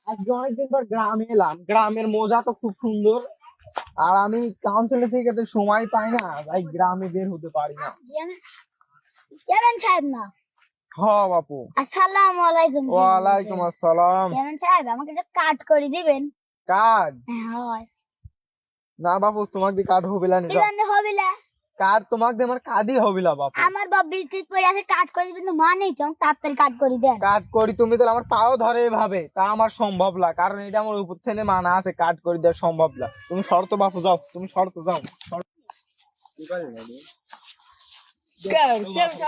আজকে অনেকদিন পর গ্রামে এলাম, গ্রামের মজা তো খুব সুন্দর। আর আমি কাউন্সিলে থেকে তো সময় পাই না, তাই গ্রামে বের হতে পারি না। চেয়ারম্যান সাহেব না? হ বাপু। আসসালামু আলাইকুম। ওয়ালাইকুম আসসালাম। চেয়ারম্যান সাহেব, আমাকে একটা কাট করে দিবেন? কার্ড? হয় না বাপু, তোমাক দিয়ে কার্ড হবে না। দিবেন হবে না? কার্ড তোমাক দিয়ে আমার কার্ডই হবে না বাপু। আমার বাপ বিদ্যুৎ পড়ে আছে, কাট করে দিবেন তো মানে কেমন তাড়াতাড়ি কাট করে দেন। কাট করি তুমি তাহলে আমার পাও ধরে এভাবে, তা আমার সম্ভব না, কারণ এটা আমার উপর থেকে মানা আছে, কাট করে দেওয়া সম্ভব না। তুমি শর্ত বাপু, যাও তুমি শর্ত, যাও শর্ত।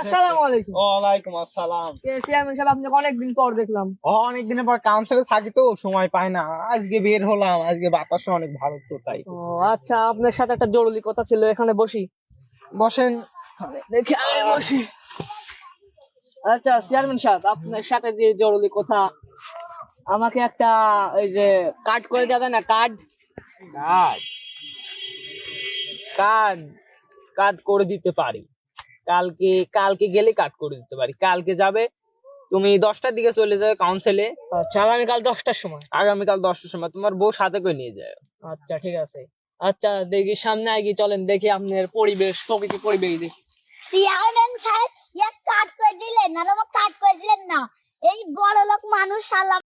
আসসালামু আলাইকুম। ওয়ালাইকুম আসসালাম। চেয়ারম্যান সাহেব, আপনাকে অনেকদিন পর দেখলাম। অনেকদিনের পর কাউন্সিলে থাকি তো সময় পাই না, আজকে বের হলাম, আজকে বাতাসে অনেক ভালো তো তাই। ও আচ্ছা, আপনার সাথে একটা জরুরি কথা ছিল, এখানে বসি। বসেন। দেখি আমি বসি। আচ্ছা চেয়ারম্যান সাহেব, আপনার সাথে যে জরুরি কথা, আমাকে একটা এই যে কার্ড করে যাবেন না? Card card? কার্ড? কার্ড করে দিতে পারি। কালকে কালকে গেলে কাট করে দিতে পারি। কালকে যাবে তুমি 10টার দিকে চলে যাবে কাউন্সিলে। আচ্ছা, আগামীকাল 10টার সময়? আগামীকাল 10টার সময় তোমার বউ সাথে করে নিয়ে যায়। আচ্ছা ঠিক আছে। আচ্ছা দেখি সামনে আগে চলেন, দেখি আপনার পরিবেশ, প্রকৃতি পরিবেশ দেখি। চেয়ারম্যান সাহেব, এক কাট করে দিলেন আর আমার কাট করে দিলেন না। এই বড় লোক মানুষ শালা